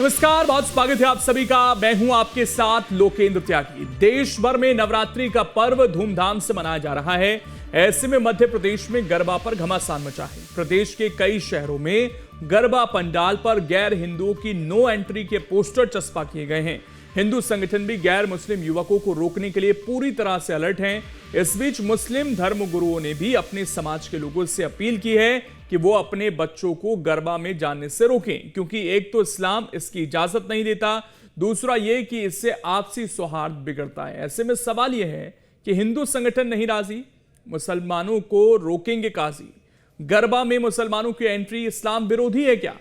नमस्कार, बहुत स्वागत है आप सभी का। मैं हूं आपके साथ लोकेंद्र त्यागी। देश भर में नवरात्रि का पर्व धूमधाम से मनाया जा रहा है। ऐसे में मध्य प्रदेश में गरबा पर घमासान मचा है। प्रदेश के कई शहरों में गरबा पंडाल पर गैर हिंदुओं की नो एंट्री के पोस्टर चस्पा किए गए हैं। हिंदू संगठन भी गैर मुस्लिम युवकों को रोकने के लिए पूरी तरह से अलर्ट हैं। इस बीच मुस्लिम धर्मगुरुओं ने भी अपने समाज के लोगों से अपील की है कि वो अपने बच्चों को गरबा में जाने से रोकें, क्योंकि एक तो इस्लाम इसकी इजाजत नहीं देता, दूसरा ये कि इससे आपसी सौहार्द बिगड़ता है। ऐसे में सवाल यह है कि हिंदू संगठन नहीं राजी, मुसलमानों को रोकेंगे काजी। गरबा में मुसलमानों की एंट्री इस्लाम विरोधी है क्या?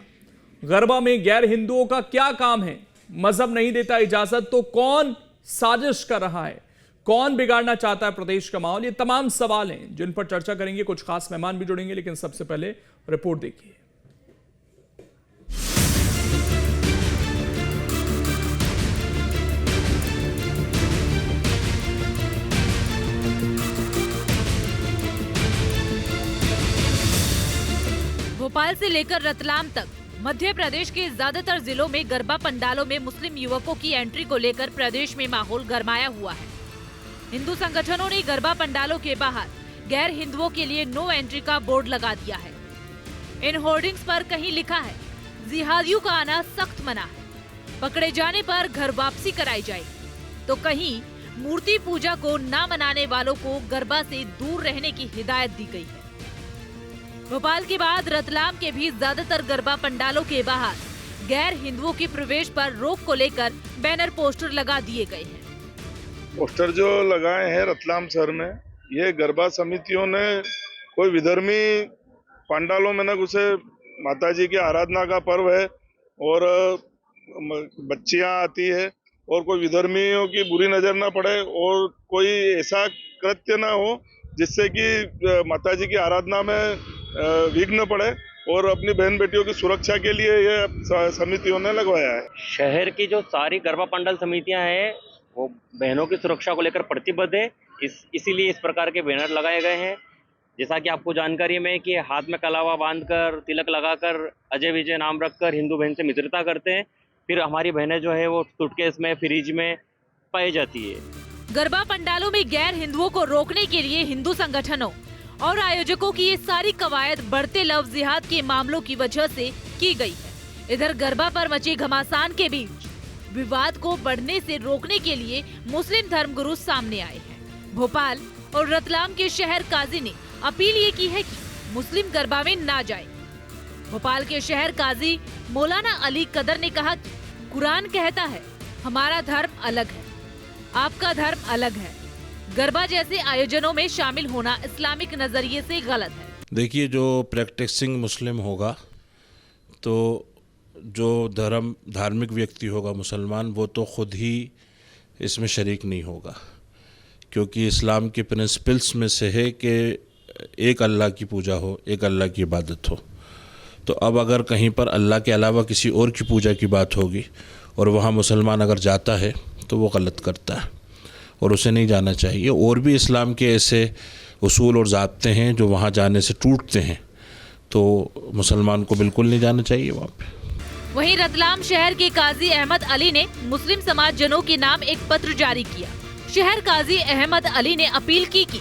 गरबा में गैर हिंदुओं का क्या काम है? मजहब नहीं देता इजाजत तो कौन साजिश कर रहा है? कौन बिगाड़ना चाहता है प्रदेश का माहौल? ये तमाम सवाल हैं जिन पर चर्चा करेंगे। कुछ खास मेहमान भी जुड़ेंगे, लेकिन सबसे पहले रिपोर्ट देखिए। भोपाल से लेकर रतलाम तक मध्य प्रदेश के ज्यादातर जिलों में गरबा पंडालों में मुस्लिम युवकों की एंट्री को लेकर प्रदेश में माहौल गरमाया हुआ है। हिंदू संगठनों ने गरबा पंडालों के बाहर गैर हिंदुओं के लिए नो एंट्री का बोर्ड लगा दिया है। इन होर्डिंग्स पर कहीं लिखा है जिहादियों का आना सख्त मना है, पकड़े जाने पर घर वापसी कराई जाएगी, तो कहीं मूर्ति पूजा को न मनाने वालों को गरबा से दूर रहने की हिदायत दी गई है। भोपाल के बाद रतलाम के भी ज्यादातर गरबा पंडालों के बाहर गैर हिंदुओं की प्रवेश पर रोक को लेकर बैनर पोस्टर लगा दिए गए हैं। पोस्टर जो लगाए हैं रतलाम शहर में, ये गरबा समितियों ने कोई विधर्मी पंडालों में न घुसे, माताजी की आराधना का पर्व है और बच्चियां आती है और कोई विधर्मियों की बुरी नजर न पड़े और कोई ऐसा कृत्य न हो जिससे कि माताजी की आराधना में विघ्न पड़े, और अपनी बहन बेटियों की सुरक्षा के लिए ये समितियों ने लगवाया है। शहर की जो सारी गरबा पंडाल समितियां हैं वो बहनों की सुरक्षा को लेकर प्रतिबद्ध है। इसीलिए इस प्रकार के बैनर लगाए गए हैं। जैसा कि आपको जानकारी में कि हाथ में कलावा बांधकर, तिलक लगाकर, अजय विजय नाम रखकर हिंदू बहन से मित्रता करते हैं। फिर हमारी बहनें जो है वो सूटकेस में, फ्रिज में पाई जाती है। गरबा पंडालों में गैर हिंदुओं को रोकने के लिए हिंदू संगठनों और आयोजकों की ये सारी कवायद बढ़ते लव जिहाद के मामलों की वजह से की गई है। इधर गरबा पर मचे घमासान के बीच विवाद को बढ़ने से रोकने के लिए मुस्लिम धर्मगुरु सामने आए हैं। भोपाल और रतलाम के शहर काजी ने अपील ये की है कि मुस्लिम गरबा में ना जाए। भोपाल के शहर काजी मौलाना अली कदर ने कहा कि कुरान कहता है हमारा धर्म अलग है, आपका धर्म अलग है। गरबा जैसे आयोजनों में शामिल होना इस्लामिक नजरिए से गलत है। देखिए, जो प्रैक्टिसिंग मुस्लिम होगा तो जो धार्मिक व्यक्ति होगा मुसलमान, वो तो खुद ही इसमें शरीक नहीं होगा, क्योंकि इस्लाम के प्रिंसिपल्स में से है कि एक अल्लाह की पूजा हो, एक अल्लाह की इबादत हो। तो अब अगर कहीं पर अल्लाह के अलावा किसी और की पूजा की बात होगी और वहाँ मुसलमान अगर जाता है तो वो गलत करता है और उसे नहीं जाना चाहिए। और भी इस्लाम के ऐसे उसूल और ज़ाब्ते हैं जो वहाँ जाने से टूटते हैं, तो मुसलमान को बिल्कुल नहीं जाना चाहिए वहाँ पे। वहीं रतलाम शहर के काजी अहमद अली ने मुस्लिम समाज जनों के नाम एक पत्र जारी किया। शहर काजी अहमद अली ने अपील की कि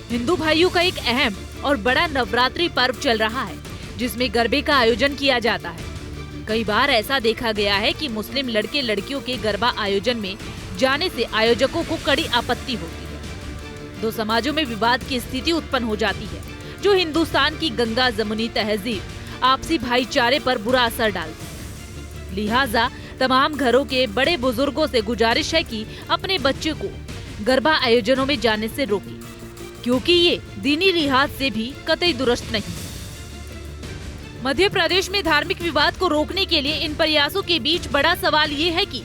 हिंदू भाइयों का एक अहम और बड़ा नवरात्रि पर्व चल रहा है, जिसमें गरबे का आयोजन किया जाता है। कई बार ऐसा देखा गया है कि मुस्लिम लड़के लड़कियों के गरबा आयोजन में जाने से आयोजकों को कड़ी आपत्ति होती है। दो समाजों में विवाद की स्थिति उत्पन्न हो जाती है, जो हिंदुस्तान की गंगा जमुनी तहजीब, आपसी भाईचारे पर बुरा असर डालती है। लिहाजा तमाम घरों के बड़े बुजुर्गों से गुजारिश है कि अपने बच्चे को गरबा आयोजनों में जाने से रोकें, क्योंकि ये दीनी लिहाज से भी कतई दुरुस्त नहीं। मध्य प्रदेश में धार्मिक विवाद को रोकने के लिए इन प्रयासों के बीच बड़ा सवाल ये है कि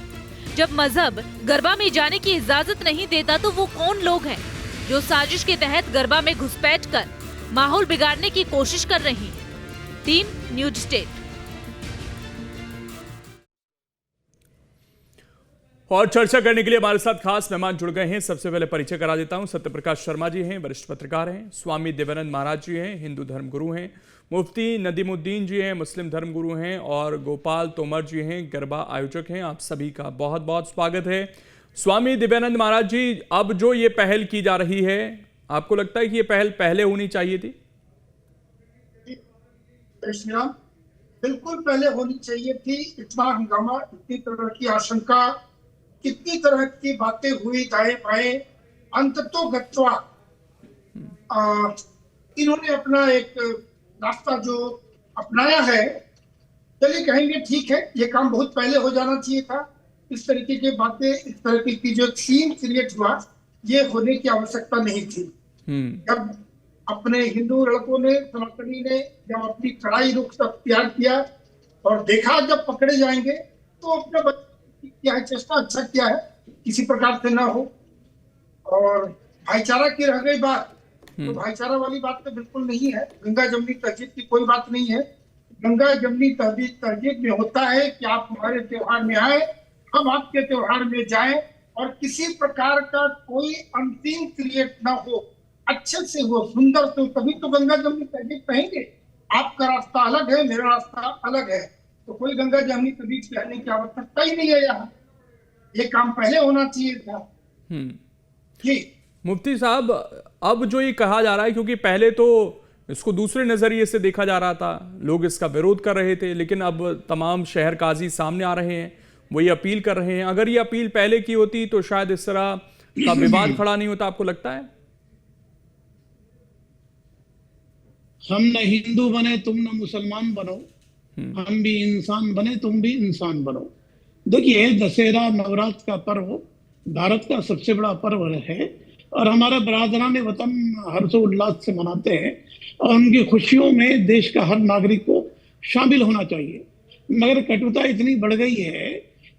जब मजहब गरबा में जाने की इजाजत नहीं देता तो वो कौन लोग हैं जो साजिश के तहत गरबा में घुसपैठ कर माहौल बिगाड़ने की कोशिश कर रही है। Team news state. और चर्चा करने के लिए हमारे साथ खास मेहमान जुड़ गए हैं। सबसे पहले परिचय करा देता हूं। सत्यप्रकाश शर्मा जी हैं, वरिष्ठ पत्रकार हैं। स्वामी दिव्यानंद महाराज जी हैं, हिंदू धर्म गुरु हैं। मुफ्ती नदीमुद्दीन जी हैं, मुस्लिम धर्म गुरु हैं। और गोपाल तोमर जी हैं, गरबा आयोजक हैं। आप सभी का बहुत बहुत स्वागत है। स्वामी दिव्यानंद महाराज जी, अब जो ये पहल की जा रही है, आपको लगता है कि ये पहल पहले होनी चाहिए थी? बिल्कुल पहले होनी चाहिए थी। इतना हंगामा, इतनी तरह की आशंका, कितनी तरह की बातें हुई दाएं बाएं, अंततोगत्वा इन्होंने अपना एक रास्ता जो अपनाया है, चलिए कहेंगे ठीक है, ये काम बहुत पहले हो जाना चाहिए था। इस तरीके की बातें, इस तरीके की जो सीन क्रिएट हुआ, ये होने की आवश्यकता नहीं थी। जब अपने हिंदू लड़कों ने, सनातनी ने जब अपनी कड़ाई रुख अख्तियार किया और देखा जब पकड़े जाएंगे, तो अपने बच्चे क्या है, चेष्टा अच्छा किया है, किसी प्रकार से ना हो। और भाईचारा की रह गई बात, तो भाईचारा वाली बात तो बिल्कुल नहीं है। गंगा जमुनी तहजीब की कोई बात नहीं है। गंगा जमुनी तहजीब में होता है कि आप हमारे त्योहार में आए, हम आपके त्योहार में जाएं, और किसी प्रकार का कोई अंतिम क्रिएट ना हो, अच्छे से हो, सुंदर से, तभी तो गंगा जमुनी तहजीब कहेंगे। आपका रास्ता अलग है, मेरा रास्ता अलग है, तो कोई गंगा जमुनी तहजीब कहने की आवश्यकता ही नहीं है। यहाँ ये काम पहले होना चाहिए था। जी मुफ्ती साहब, अब जो ये कहा जा रहा है, क्योंकि पहले तो इसको दूसरे नजरिए से देखा जा रहा था, लोग इसका विरोध कर रहे थे, लेकिन अब तमाम शहर काजी सामने आ रहे हैं, वो ये अपील कर रहे हैं। अगर ये अपील पहले की होती तो शायद इस तरह का विवाद खड़ा नहीं होता, आपको लगता है? हम न हिंदू बने, तुम न मुसलमान बनो, हम भी इंसान बने, तुम भी इंसान बनो। देखिए, दशहरा नवरात्र का पर्व भारत का सबसे बड़ा पर्व है, और हमारे बरादरान वतन हर्षोल्लास से मनाते हैं, और उनकी खुशियों में देश का हर नागरिक को शामिल होना चाहिए। मगर कटुता इतनी बढ़ गई है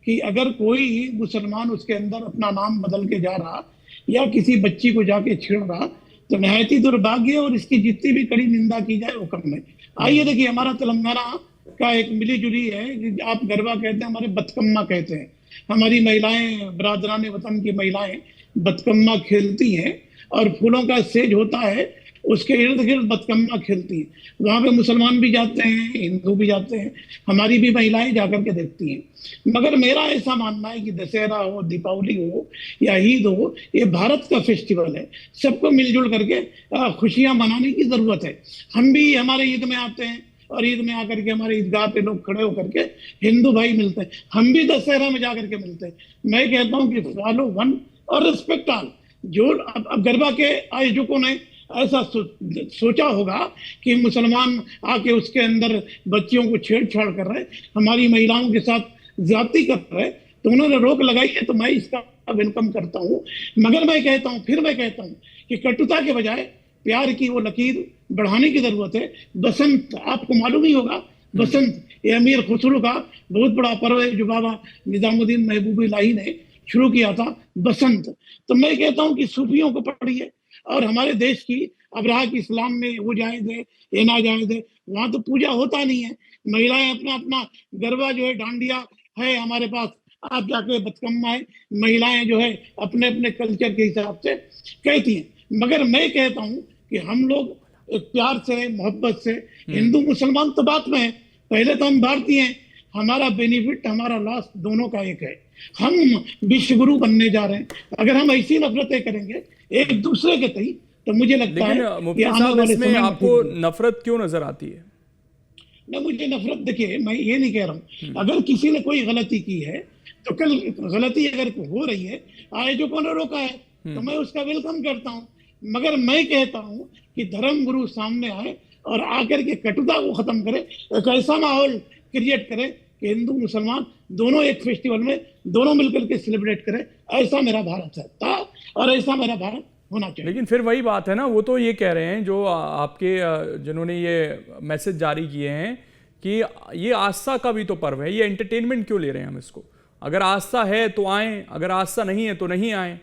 कि अगर कोई मुसलमान उसके अंदर अपना नाम बदल के जा रहा, या किसी बच्ची को जाके छेड़ रहा, तो नहायत ही दुर्भाग्य, और इसकी जितनी भी कड़ी निंदा की जाए वो कम है। आइए देखिए, हमारा तेलंगाना का एक मिली जुली है, आप गरबा कहते हैं, हमारे बतकम्मा कहते हैं। हमारी महिलाएं, बरादरान वतन की महिलाएं बतकम्मा खेलती हैं, और फूलों का सेज होता है, उसके इर्द गिर्द बतकम्मा खेलती हैं। वहाँ पे मुसलमान भी जाते हैं, हिंदू भी जाते हैं, हमारी भी महिलाएं जाकर के देखती हैं। मगर मेरा ऐसा मानना है कि दशहरा हो, दीपावली हो या ईद हो, ये भारत का फेस्टिवल है। सबको मिलजुल करके खुशियां मनाने की जरूरत है। हम भी हमारे ईद में आते हैं, और ईद में आकर के हमारे ईदगाह पे लोग खड़े होकर के हिंदू भाई मिलते हैं, हम भी दशहरा में जाकर के मिलते हैं। मैं कहता हूँ कि फॉलो वन और रिस्पेक्ट ऑल। जो अब गरबा के आयोजकों ने ऐसा सोचा होगा कि मुसलमान आके उसके अंदर बच्चियों को छेड़छाड़ कर रहे, हमारी महिलाओं के साथ ज्यादती कर रहे, तो उन्होंने रोक लगाई है, तो मैं इसका वेलकम करता हूँ। मगर मैं कहता हूँ, फिर मैं कहता हूँ कि कटुता के बजाय प्यार की वो लकीर बढ़ाने की जरूरत है। बसंत, आपको मालूम ही होगा, बसंत ये अमीर खुसरो का बहुत बड़ा पर्व है, जो बाबा निजामुद्दीन महबूबी लाही ने शुरू किया था, बसंत। तो मैं कहता हूँ कि सूफियों को पढ़िए, और हमारे देश की, अब रहा कि इस्लाम में वो जायज है, ये ना जायज है, वहां तो पूजा होता नहीं है। महिलाएं अपना अपना गरबा जो है, डांडिया है हमारे पास, आप जाके बतकम्मा है, महिलाएं जो है अपने अपने कल्चर के हिसाब से कहती हैं। मगर मैं कहता हूँ कि हम लोग प्यार से, मोहब्बत से, हिंदू मुसलमान तो बात में है, पहले तो हम भारतीय हैं, हमारा बेनिफिट, हमारा लॉस दोनों का एक है। हम विश्व गुरु बनने जा रहे हैं। अगर हम ऐसी नफरतें करेंगे एक दूसरे के तई, तो मुझे लगता है मुफ्ती साहब, इसमें आपको नफरत क्यों नजर आती है? ना, मुझे नफरत, देखिए मैं ये नहीं कह रहा हूँ, अगर किसी ने कोई गलती की है, तो कल गलती अगर हो रही है, आयोजकों ने रोका है, तो मैं उसका वेलकम करता हूँ। मगर मैं कहता हूँ कि धर्म गुरु सामने आए और आकर के कटुता को खत्म करे, एक ऐसा माहौल क्रिएट करे कि हिंदू मुसलमान दोनों एक फेस्टिवल में दोनों मिलकर के सेलिब्रेट करें। ऐसा मेरा भारत था, और ऐसा मेरा भारत होना चाहिए। लेकिन फिर वही बात है ना, वो तो ये कह रहे हैं, जो आपके जिन्होंने ये मैसेज जारी किए हैं, कि ये आस्था का भी तो पर्व है, ये एंटरटेनमेंट क्यों ले रहे हैं हम इसको? अगर आस्था है तो आए, अगर आस्था नहीं है तो नहीं आए।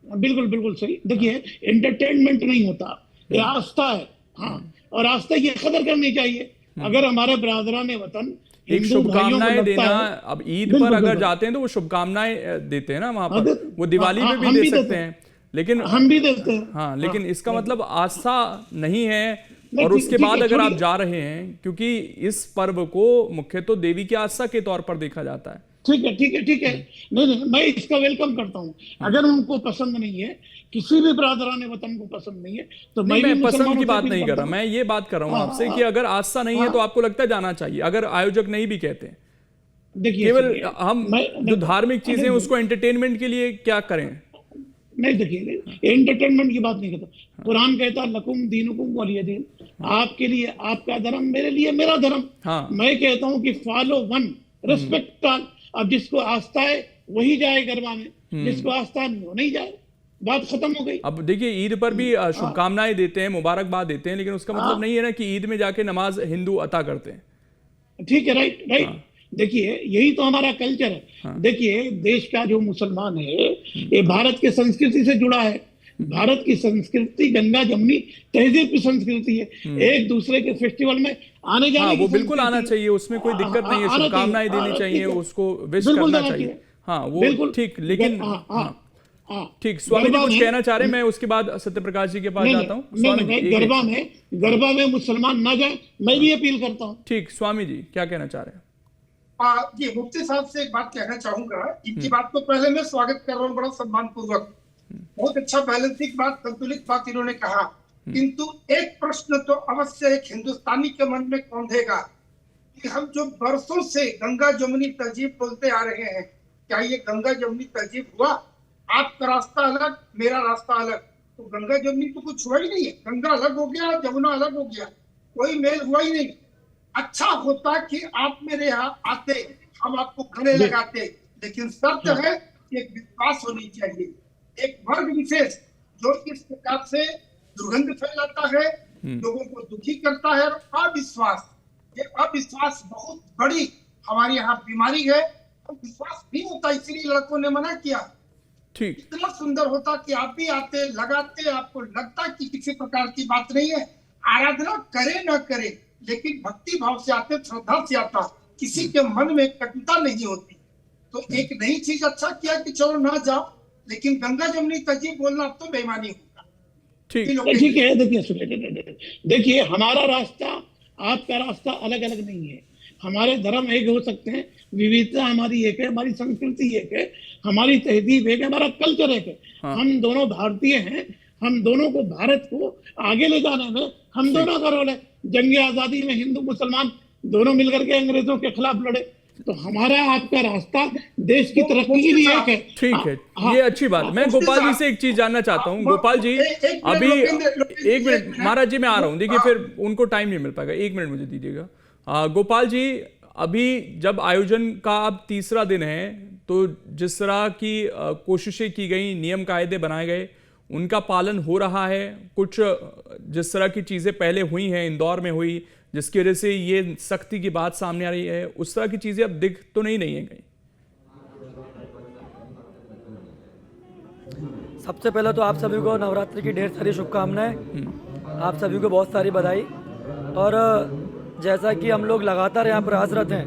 बिल्कुल बिल्कुल सही। देखिए, एंटरटेनमेंट नहीं होता, ये आस्था है। हाँ, और आस्था की कदर करनी चाहिए। अगर हमारे बरादरान वतन एक हिंदू भाइयों को शुभकामनाएं लगता देना, है। अब ईद बिल्कुल, पर अगर बिल्कुल। जाते हैं तो वो शुभकामनाएं देते हैं ना वहां हाँ, पर, वो दिवाली हाँ, पे भी हम दे भी सकते देते हैं, लेकिन हम भी देते हैं। हाँ, लेकिन हाँ, इसका नहीं। मतलब आस्था नहीं है। नहीं, और उसके ठीक है, बाद अगर आप छोड़िए। जा रहे हैं, क्योंकि इस पर्व को मुख्य तो देवी की आस्था के तौर पर देखा जाता है। ठीक है, ठीक है, ठीक है। नहीं नहीं, मैं इसका वेलकम करता हूँ। अगर उनको पसंद नहीं है, किसी भी बरादरान वतन को पसंद नहीं है, तो नहीं, भी मैं पसंद मुसलमानों की से बात अपील नहीं कर करता रहा, हूँ। मैं ये बात कर रहा हूँ हाँ, आपसे हाँ, कि अगर आस्था नहीं है हाँ। तो आपको लगता है जाना चाहिए, अगर आयोजक नहीं भी कहते हैं। देखिए, केवल सुनिए, हम मैं- जो धार्मिक अरे चीजें उसको एंटरटेनमेंट के लिए क्या करें? नहीं, देखिए, एंटरटेनमेंट की बात नहीं करता। कुरान कहता है लकुम दीनुकुम वलिय दीन, आपके लिए आपका धर्म, मेरे लिए मेरा धर्म। हाँ। मैं कहता हूँ कि फॉलो वन, रिस्पेक्ट ऑल। अब जिसको आस्था है वही जाए गरबा में, जिसको आस्था नहीं वो नहीं जाए, बात खत्म हो गई। अब देखिए, ईद पर भी शुभकामनाएं देते हैं, मुबारकबाद देते हैं, लेकिन उसका मतलब नहीं है ना कि ईद में जाके नमाज हिंदू अता करते हैं। ठीक है, राइट राइट। देखिए, यही तो हमारा कल्चर है। देखिए, देश का जो मुसलमान है ये भारत के संस्कृति से जुड़ा है। भारत की संस्कृति गंगा जमुनी तहजीब की संस्कृति है। एक दूसरे के फेस्टिवल में आने जाने हाँ, की वो बिल्कुल संस्कृति आना है। चाहिए, उसमें कोई दिक्कत नहीं है, आना शुभकामनाएं चाहिए, देनी ठीक चाहिए, है। उसको विश बिल्कुल करना देना चाहिए। हाँ, वो बिल्कुल ठीक, लेकिन ठीक, स्वामी जी गरबा कुछ में- कहना चाह रहे हैं, मैं उसके बाद सत्य प्रकाश जी के पास जाता हूँ। नहीं, स्वामी जी, नहीं, एक- गरबा में मुसलमान ना जाए, मैं भी अपील करता हूँ। ठीक, स्वामी जी क्या कहना चाह रहे हैं? जी, मुफ्ती साहब से एक बात कहना चाहूंगा। इनकी बात को पहले मैं स्वागत कर रहा हूँ बड़ा सम्मान पूर्वक। बहुत अच्छा बैलेंसिंग बात, संतुलित बात इन्होंने कहा। किंतु एक प्रश्न तो अवश्य एक हिंदुस्तानी के मन में कौंधेगा कि हम जो बरसों से गंगा जमुनी तहजीब बोलते आ रहे हैं, क्या ये गंगा जमुनी तहजीब हुआ? आपका रास्ता अलग, मेरा रास्ता अलग, तो गंगा जमुनी तो कुछ हुआ ही नहीं है। गंगा अलग हो गया, जमुना अलग हो गया, कोई मेल हुआ ही नहीं। अच्छा होता कि आप मेरे यहाँ आते, हम आपको गले लगाते, लेकिन शर्त है कि एक विश्वास होनी चाहिए। एक वर्ग विशेष जो इस प्रकार से दुर्गंध फैलाता है, लोगों को दुखी करता है, अविश्वास, ये अविश्वास बहुत बड़ी हमारे यहाँ बीमारी है। तो विश्वास भी होता, इसीलिए लड़कों ने मना किया। ठीक, इतना सुंदर होता कि आप भी आते, लगाते, आपको लगता कि किसी प्रकार की बात नहीं है। आराधना करे ना करे, लेकिन भक्ति भाव से आते, श्रद्धा से आता, किसी के मन में कटुता नहीं होती। तो एक नई चीज अच्छा किया कि चलो ना जाओ, लेकिन गंगा जमुनी तहजीब बोलना अब तो बेईमानी होगा। ठीक, ठीक है। देखिए, सुनिए, देखिए, हमारा रास्ता आपका रास्ता अलग अलग नहीं है। हमारे धर्म एक हो सकते हैं, विविधता हमारी एक है, हमारी संस्कृति एक है, हमारी तहजीब एक है, हमारा कल्चर एक है। हम दोनों भारतीय हैं। हम दोनों को, भारत को आगे ले जाने में हम दोनों का रोल है। जंग आजादी में हिंदू मुसलमान दोनों मिलकर के अंग्रेजों के खिलाफ लड़े। तो हमारा आपका रास्ता देश की तरक्की के लिए एक है। ठीक है, ये अच्छी बात। मैं गोपाल जी से एक चीज जानना चाहता हूँ। गोपाल जी, अभी एक मिनट महाराज जी, मैं आ रहा हूँ। देखिए, फिर उनको टाइम नहीं मिल पाएगा, 1 मिनट मुझे दीजिएगा। गोपाल जी, अभी जब आयोजन का अब तीसरा दिन है, तो जिस तरह की कोशिशें की गई, नियम कायदे बनाए गए, उनका पालन हो रहा है? कुछ जिस तरह की चीज़ें पहले हुई हैं, इंदौर में हुई, जिसकी वजह से ये सख्ती की बात सामने आ रही है, उस तरह की चीज़ें अब दिख तो नहीं है कहीं? सबसे पहले तो आप सभी को नवरात्रि की ढेर सारी शुभकामनाएं। आप सभी को बहुत सारी बधाई। और जैसा कि हम लोग लगातार यहाँ प्रयासरत हैं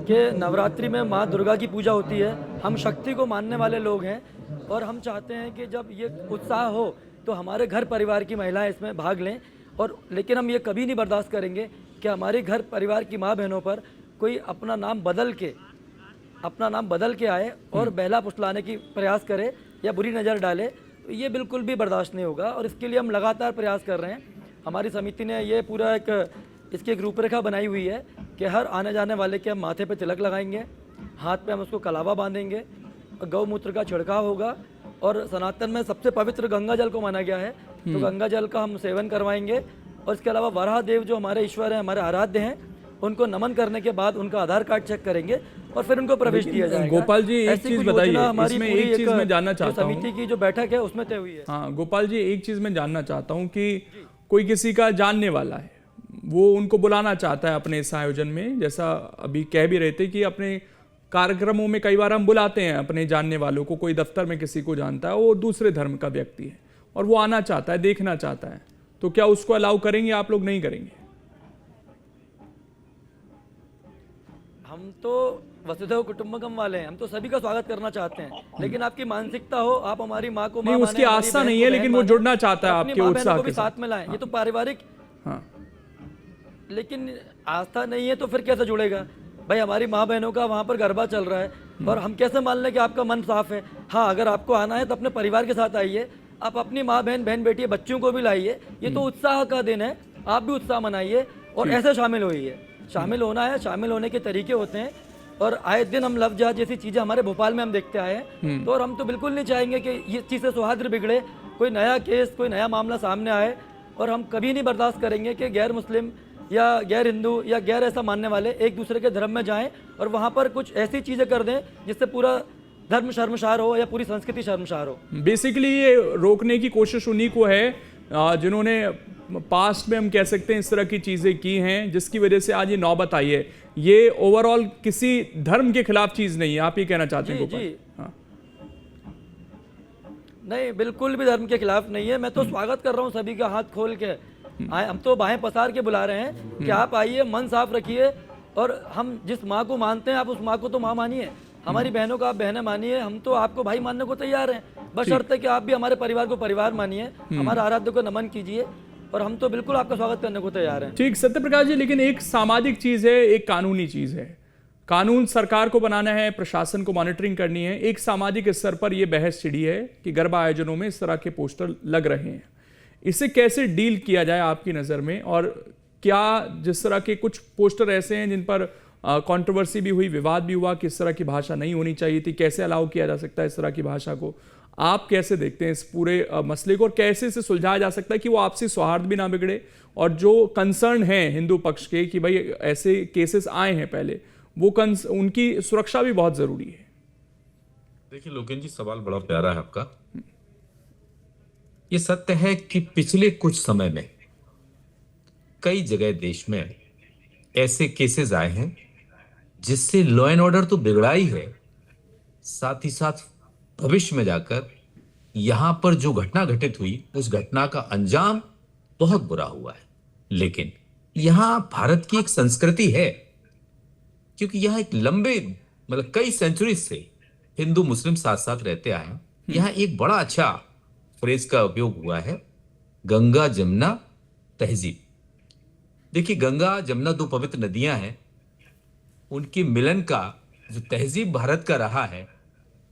कि नवरात्रि में माँ दुर्गा की पूजा होती है, हम शक्ति को मानने वाले लोग हैं और हम चाहते हैं कि जब ये उत्साह हो तो हमारे घर परिवार की महिलाएं इसमें भाग लें। और लेकिन हम ये कभी नहीं बर्दाश्त करेंगे कि हमारे घर परिवार की माँ बहनों पर कोई अपना नाम बदल के आए और बहला फुसलाने की प्रयास करे या बुरी नज़र डाले, तो ये बिल्कुल भी बर्दाश्त नहीं होगा। और इसके लिए हम लगातार प्रयास कर रहे हैं। हमारी समिति ने ये पूरा इसकी एक रूपरेखा बनाई हुई है कि हर आने जाने वाले के हम माथे पे तिलक लगाएंगे, हाथ पे हम उसको कलावा बांधेंगे, गौमूत्र का छिड़काव होगा और सनातन में सबसे पवित्र गंगा जल को माना गया है, तो गंगा जल का हम सेवन करवाएंगे। और इसके अलावा वराह देव जो हमारे ईश्वर हैं, हमारे आराध्य हैं, उनको नमन करने के बाद उनका आधार कार्ड चेक करेंगे और फिर उनको प्रवेश दिया जाएगा। गोपाल जी, एक चीज बताइए, इसमें एक चीज मैं जानना चाहता हूँ, समिति की जो बैठक है उसमें तय हुई है। हाँ गोपाल जी, एक चीज मैं जानना चाहता हूँ कि कोई किसी का जानने वाला है, वो उनको बुलाना चाहता है अपने इस आयोजन में, जैसा अभी कह भी रहे थे कि अपने कार्यक्रमों में कई बार हम बुलाते हैं अपने जानने वालों को, कोई दफ्तर में किसी को जानता है, वो दूसरे धर्म का व्यक्ति है और वो आना चाहता है, देखना चाहता है, तो क्या उसको अलाउ करेंगे आप लोग? नहीं करेंगे? हम तो वसुधैव कुटुंबकम वाले हैं, हम तो सभी का स्वागत करना चाहते हैं, लेकिन आपकी मानसिकता हो, आप हमारी माँ को माँ नहीं, उसकी माने, हमारी आस्था बहन नहीं को है, बहन लेकिन वो माने, जुड़ना चाहता है अपनी आपके माँ बहनों उत्साह को के भी साथ में लाएं। ये तो पारिवारिक, हाँ, लेकिन आस्था नहीं है तो फिर कैसे जुड़ेगा भाई? हमारी माँ बहनों का वहाँ पर गरबा चल रहा है और हम कैसे मान लें कि आपका मन साफ है? हाँ, अगर आपको आना है तो अपने परिवार के साथ आइए, आप अपनी माँ बहन, बहन बेटी, बच्चों को भी लाइए। ये तो उत्साह का दिन है, आप भी उत्साह मनाइए और ऐसे शामिल होइए। शामिल होना है, शामिल होने के तरीके होते हैं और आए दिन हम लव जिहाद जैसी चीज़ें हमारे भोपाल में हम देखते आए हैं, तो और हम तो बिल्कुल नहीं चाहेंगे कि ये चीज़ से सौहार्द बिगड़े, कोई नया केस, कोई नया मामला सामने आए, और हम कभी नहीं बर्दाश्त करेंगे कि गैर मुस्लिम या गैर हिंदू या गैर ऐसा मानने वाले एक दूसरे के धर्म में जाएं और वहाँ पर कुछ ऐसी चीज़ें कर दें जिससे पूरा धर्म शर्मसार हो या पूरी संस्कृति शर्मसार हो। बेसिकली ये रोकने की कोशिश उन्हीं को है जिन्होंने पास्ट में, हम कह सकते हैं, इस तरह की चीज़ें की हैं, जिसकी वजह से आज ये नौबत आई है। ये ओवरऑल किसी धर्म के खिलाफ चीज़ नहीं है, आप ये कहना चाहते हैं? जी, हाँ। नहीं, बिल्कुल भी धर्म के खिलाफ नहीं है। मैं तो स्वागत कर रहा हूँ सभी का हाथ खोल के। हम तो बाहें पसार के बुला रहे हैं कि आप आइए, मन साफ रखिए, और हम जिस माँ को मानते हैं आप उस माँ को तो माँ मानिए, हमारी बहनों को आप बहनें मानिए, हम तो आपको भाई मानने को तैयार हैं, बशर्ते कि आप भी हमारे परिवार को परिवार मानिए, हमारे आराध्य को नमन कीजिए, और हम तो बिल्कुल आपका स्वागत करने को तैयार हैं। ठीक, सत्यप्रकाश जी, लेकिन एक सामाजिक चीज़ है, एक कानूनी चीज़ है। कानून सरकार को बनाना है, प्रशासन को मॉनिटरिंग करनी है। एक सामाजिक स्तर पर यह बहस छिड़ी है कि गरबा आयोजनों में इस तरह के पोस्टर लग रहे हैं, इसे कैसे डील किया जाए आपकी नज़र में? और क्या जिस तरह के कुछ पोस्टर ऐसे हैं जिन पर कंट्रोवर्सी भी हुई, विवाद भी हुआ कि इस तरह की भाषा नहीं होनी चाहिए थी, कैसे अलाउ किया जा सकता है इस तरह की भाषा को? आप कैसे देखते हैं इस पूरे मसले को, और कैसे इसे सुलझाया जा सकता है कि वो आपसी सौहार्द भी ना बिगड़े, और जो कंसर्न है हिंदू पक्ष के कि भाई ऐसे केसेस आए हैं पहले, वो उनकी सुरक्षा भी बहुत जरूरी है? देखिए लोकेन जी, सवाल बड़ा प्यारा है आपका। ये सत्य है कि पिछले कुछ समय में कई जगह देश में ऐसे केसेस आए हैं जिससे लॉ एंड ऑर्डर तो बिगड़ा ही है, साथ ही साथ भविष्य में जाकर यहां पर जो घटना घटित हुई, उस घटना का अंजाम बहुत बुरा हुआ है। लेकिन यहां भारत की एक संस्कृति है, क्योंकि यहां एक लंबे, मतलब कई सेंचुरी से हिंदू मुस्लिम साथ साथ रहते आए हैं। यहां एक बड़ा अच्छा फ्रेज का उपयोग हुआ है, गंगा जमुना तहजीब। देखिए, गंगा जमुना दो पवित्र नदियां हैं, उनके मिलन का जो तहजीब भारत का रहा है।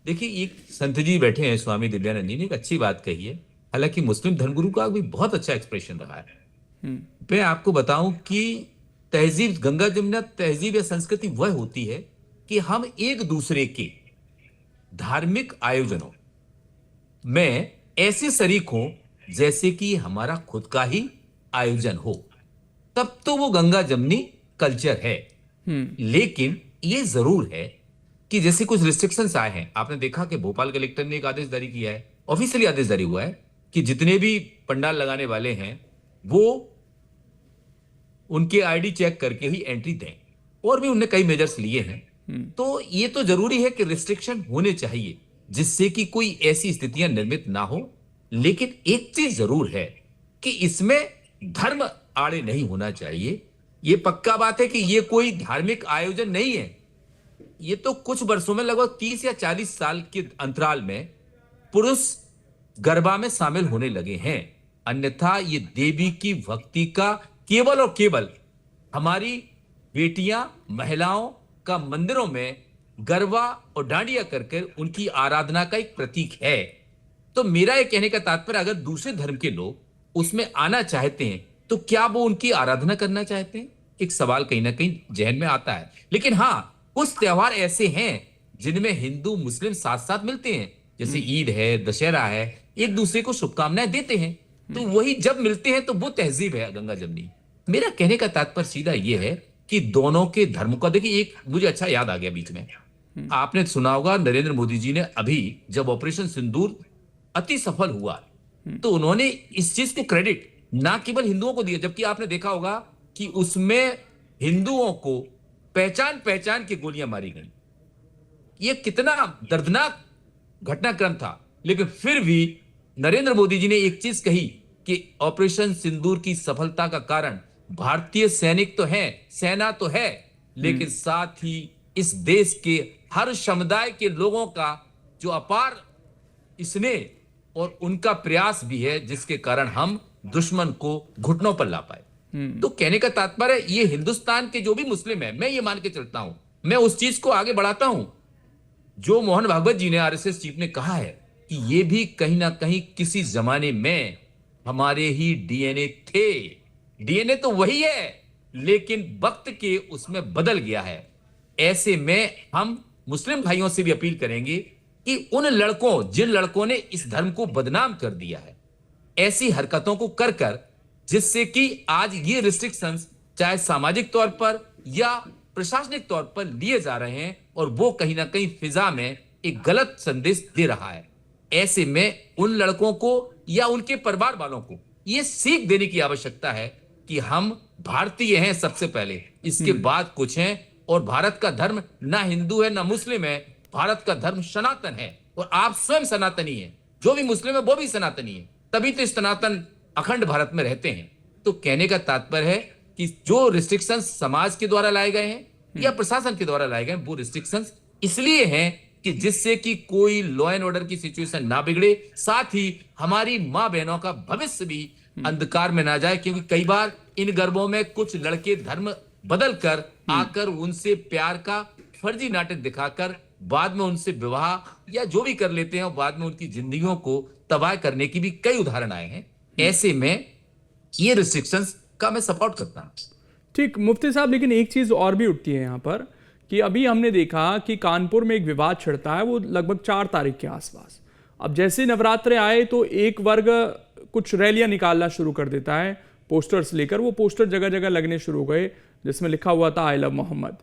देखिए, एक संत जी बैठे हैं, स्वामी दिव्यानंद जी ने एक अच्छी बात कही है, हालांकि मुस्लिम धर्मगुरु का भी बहुत अच्छा एक्सप्रेशन रहा है। मैं आपको बताऊं कि तहजीब, गंगा जमुना तहजीब या संस्कृति वह होती है कि हम एक दूसरे के धार्मिक आयोजनों में ऐसे शरीक हों जैसे कि हमारा खुद का ही आयोजन हो, तब तो वो गंगा जमनी कल्चर है। लेकिन ये जरूर है कि जैसे कुछ रिस्ट्रिक्शंस आए हैं, आपने देखा कि भोपाल कलेक्टर ने एक आदेश जारी किया है, ऑफिशियली आदेश जारी हुआ है कि जितने भी पंडाल लगाने वाले हैं वो उनके आईडी चेक करके ही एंट्री दें, और भी उन्होंने कई मेजर्स लिए हैं। तो ये तो जरूरी है कि रिस्ट्रिक्शन होने चाहिए जिससे कि कोई ऐसी स्थितियां निर्मित ना हो। लेकिन एक चीज जरूर है कि इसमें धर्म आड़े नहीं होना चाहिए। ये पक्का बात है कि ये कोई धार्मिक आयोजन नहीं है। ये तो कुछ वर्षों में, लगभग 30 या 40 साल के अंतराल में पुरुष गरबा में शामिल होने लगे हैं। अन्यथा ये देवी की भक्ति का केवल और केवल हमारी बेटियां, महिलाओं का मंदिरों में गरबा और डांडिया करके उनकी आराधना का एक प्रतीक है। तो मेरा ये कहने का तात्पर्य, अगर दूसरे धर्म के लोग उसमें आना चाहते हैं तो क्या वो उनकी आराधना करना चाहते हैं? एक सवाल कहीं ना कहीं जहन में आता है। लेकिन हाँ, कुछ त्योहार ऐसे हैं जिनमें हिंदू मुस्लिम साथ साथ मिलते हैं, जैसे ईद है, दशहरा है, एक दूसरे को शुभकामनाएं देते हैं। तो वही जब मिलते हैं तो वो तहजीब है गंगा जमनी। मेरा कहने का तात्पर्य सीधा ये है कि दोनों के धर्म का, देखिए एक मुझे अच्छा याद आ गया बीच में, आपने सुना होगा नरेंद्र मोदी जी ने अभी जब ऑपरेशन सिंदूर अति सफल हुआ तो उन्होंने इस चीज को क्रेडिट ना केवल हिंदुओं को दिया, जबकि आपने देखा होगा कि उसमें हिंदुओं को पहचान पहचान के गोलियां मारी गई। ये कितना दर्दनाक घटनाक्रम था। लेकिन फिर भी नरेंद्र मोदी जी ने एक चीज कही कि ऑपरेशन सिंदूर की सफलता का कारण भारतीय सैनिक तो है, सेना तो है, लेकिन साथ ही इस देश के हर समुदाय के लोगों का जो अपार स्नेह और उनका प्रयास भी है, जिसके कारण हम दुश्मन को घुटनों पर ला पाए। तो कहने का तात्पर्य ये हिंदुस्तान के जो भी मुस्लिम है, मैं ये मान के चलता हूं, मैं उस चीज को आगे बढ़ाता हूं जो मोहन भागवत जी ने, आरएसएस चीफ ने कहा है कि ये भी कहीं ना कहीं किसी जमाने में हमारे ही डीएनए थे। डीएनए तो वही है, लेकिन वक्त के उसमें बदल गया है। ऐसे में हम मुस्लिम भाइयों से भी अपील करेंगे कि उन लड़कों, जिन लड़कों ने इस धर्म को बदनाम कर दिया है, ऐसी हरकतों को कर कर, जिससे कि आज ये रिस्ट्रिक्शंस चाहे सामाजिक तौर पर या प्रशासनिक तौर पर लिए जा रहे हैं, और वो कहीं ना कहीं फिजा में एक गलत संदेश दे रहा है। ऐसे में उन लड़कों को या उनके परिवार वालों को ये सीख देने की आवश्यकता है कि हम भारतीय हैं सबसे पहले, इसके बाद कुछ हैं, और भारत का धर्म ना हिंदू है ना मुस्लिम है, भारत का धर्म सनातन है, और आप स्वयं सनातनी हैं। जो भी मुस्लिम है वो भी सनातनी है, तभी तो सनातन अखंड भारत में रहते हैं। तो कहने का तात्पर्य है कि जो रिस्ट्रिक्शंस समाज के द्वारा लाए गए हैं या प्रशासन के द्वारा लाए गए, वो रिस्ट्रिक्शंस इसलिए हैं कि जिससे कि कोई लॉ एंड ऑर्डर की सिचुएशन ना बिगड़े, साथ ही हमारी माँ बहनों का भविष्य भी अंधकार में ना जाए। क्योंकि कई बार इन गर्भों में कुछ लड़के धर्म बदल कर आकर उनसे प्यार का फर्जी नाटक दिखाकर बाद में उनसे विवाह या जो भी कर लेते हैं, और बाद में उनकी जिंदगियों को तबाह करने की भी कई उदाहरण आए हैं। ऐसे में ये रिस्ट्रिक्शंस का मैं सपोर्ट करता हूं। ठीक मुफ्ती साहब, लेकिन एक चीज और भी उठती है यहाँ पर कि अभी हमने देखा कि कानपुर में एक विवाद छिड़ता है, वो लगभग 4 तारीख के आसपास। अब जैसे नवरात्रे आए तो एक वर्ग कुछ रैलियां निकालना शुरू कर देता है पोस्टर्स लेकर। वो पोस्टर जगह जगह लगने शुरू हो गए जिसमें लिखा हुआ था आई लव मोहम्मद।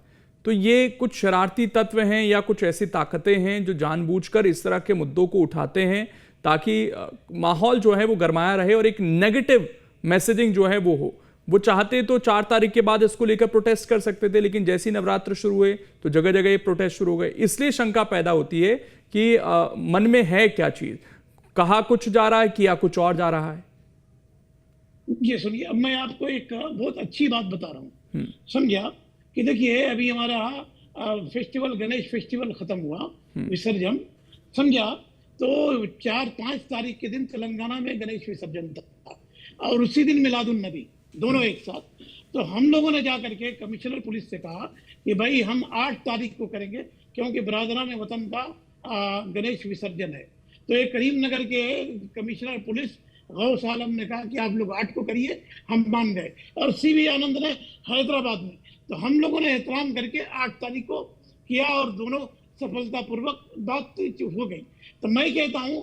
तो ये कुछ शरारती तत्व हैं या कुछ ऐसी ताकतें हैं जो जानबूझकर इस तरह के मुद्दों को उठाते हैं ताकि माहौल जो है वो गरमाया रहे और एक नेगेटिव मैसेजिंग जो है वो हो। वो चाहते तो 4 तारीख के बाद इसको लेकर प्रोटेस्ट कर सकते थे, लेकिन जैसे ही नवरात्र शुरू हुए तो जगह जगह ये प्रोटेस्ट शुरू हो गए। इसलिए शंका पैदा होती है कि मन में है क्या चीज, कहा कुछ जा रहा है, किया कुछ और जा रहा है। ये सुनिए, अब मैं आपको एक बहुत अच्छी बात बता रहा हूँ, समझा कि देखिए अभी हमारा फेस्टिवल, गणेश फेस्टिवल खत्म हुआ, विसर्जन, समझा। तो 4-5 तारीख के दिन तेलंगाना में गणेश विसर्जन था और उसी दिन मिलादुन नबी, दोनों एक साथ। तो हम लोगों ने जाकर के कमिश्नर पुलिस से कहा कि भाई हम 8 तारीख को करेंगे, क्योंकि बरादरान वतन का गणेश विसर्जन है। तो एक करीमनगर के कमिश्नर पुलिस गौस आलम ने कहा कि आप लोग 8 को करिए, हम मान गए। और सीवी आनंद ने हैदराबाद में, तो हम लोगों ने एहतराम करके 8 तारीख को किया और दोनों सफलतापूर्वक बात हो गई। तो मैं कहता हूं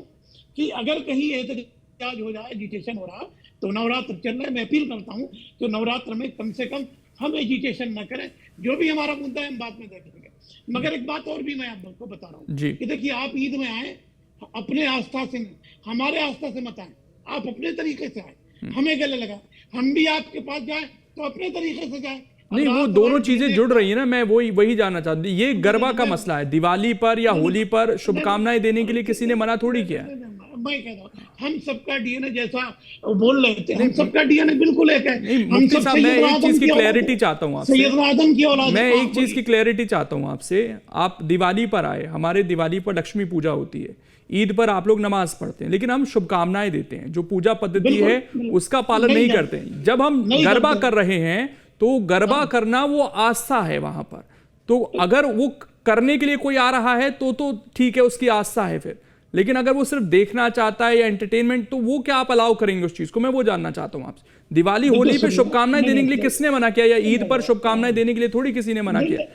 कि अगर कहीं एहतजाज हो जाए, एजिटेशन हो रहा, तो नवरात्र चल रहे, मैं अपील करता हूं कि नवरात्र में कम से कम हम एजिटेशन न करें। जो भी हमारा मुद्दा है हम बाद में देखेंगे। मगर एक बात और भी मैं आपको बता रहा हूँ कि देखिए, आप ईद में आए अपने आस्था से, हमारे आस्था से मत आए, आप अपने तरीके से आए, हमें गले लगाए, हम भी आपके पास जाए तो अपने तरीके से जाए। नहीं, वो दोनों चीजें जुड़ रही है ना, मैं वही जानना चाहती हूँ। ये गरबा का मसला है, दिवाली पर या होली पर शुभकामनाएं देने के लिए किसी ने मना थोड़ी किया। मैं कहता हूँ हम सबका डीएनए, जैसा बोल रहे थे, हम सबका डीएनए बिल्कुल एक है। हम सब मैं एक चीज की क्लैरिटी चाहता हूँ आपसे, आदम की औलाद। मैं एक चीज की क्लैरिटी चाहता हूँ आपसे। आप दिवाली पर आए, हमारे दिवाली पर लक्ष्मी पूजा होती है, ईद पर आप लोग नमाज पढ़ते हैं, लेकिन हम शुभकामनाएं देते हैं। जो पूजा पद्धति है उसका पालन नहीं करते हैं। जब हम गरबा कर रहे हैं तो गरबा करना वो आस्था है वहां पर, तो अगर वो करने के लिए कोई आ रहा है तो ठीक है, उसकी आस्था है फिर। लेकिन अगर वो सिर्फ देखना चाहता है या एंटरटेनमेंट, तो वो क्या आप अलाउ करेंगे उस चीज को? मैं वो जानना चाहता हूं आपसे। दिवाली होली पे शुभकामनाएं देने के लिए किसने मना किया, या ईद पर शुभकामनाएं देने के लिए थोड़ी किसी ने मना किया?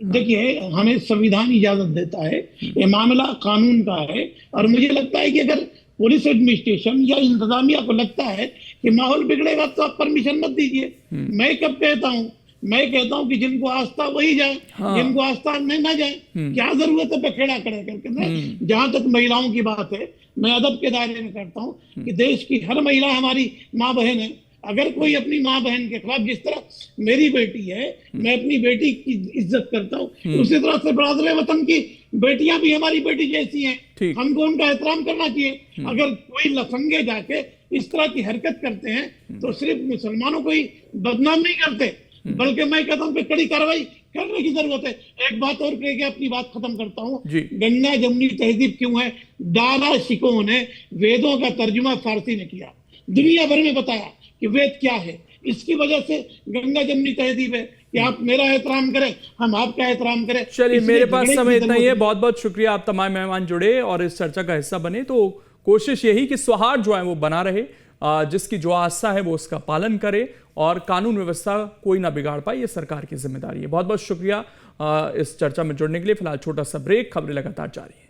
देखिए, हमें संविधान इजाजत देता है, ये मामला कानून का है। और मुझे लगता है कि अगर पुलिस एडमिनिस्ट्रेशन या इंतजामिया को लगता है कि माहौल बिगड़ेगा तो आप परमिशन मत दीजिए। मैं कब कहता हूँ, मैं कहता हूँ कि जिनको आस्था वही जाए, जिनको आस्था नहीं ना जाए। क्या जरूरत है बखेड़ा खड़े करके? जहां तक महिलाओं की बात है, मैं अदब के दायरे में करता हूँ कि देश की हर महिला हमारी माँ बहन है। अगर कोई अपनी माँ बहन के खिलाफ, जिस तरह मेरी बेटी है, मैं अपनी बेटी की इज्जत करता हूँ, उसी तरह से बरादरे वतन की बेटियां भी हमारी बेटी जैसी हैं, हमको उनका एहतराम करना चाहिए। अगर कोई लफंगे जाके इस तरह की हरकत करते हैं तो सिर्फ मुसलमानों को ही बदनाम नहीं करते, बल्कि मैं कहता हूँ कि कड़ी कार्रवाई करने की जरूरत है। एक बात और कह के अपनी बात खत्म करता हूँ। जी। गंगा जमुनी तहजीब क्यों है? दारा शिकोह ने वेदों का तर्जुमा फारसी में किया, दुनिया भर में बताया कि वेद क्या है। इसकी वजह से गंगा जमुनी तहजीब है कि आप मेरा एहतराम करें, हम आपका एहतराम करें। चलिए, मेरे पास झगड़े की समय इतना ही है। जरूरत बहुत बहुत शुक्रिया, आप तमाम मेहमान जुड़े और इस चर्चा का हिस्सा बने। तो कोशिश यही कि सौहार्द जो है वो बना रहे, जिसकी जो आस्था है वो उसका पालन करे और कानून व्यवस्था कोई ना बिगाड़ पाए, ये सरकार की जिम्मेदारी है। बहुत बहुत शुक्रिया इस चर्चा में जुड़ने के लिए। फिलहाल छोटा सा ब्रेक, खबरें लगातार जारी है।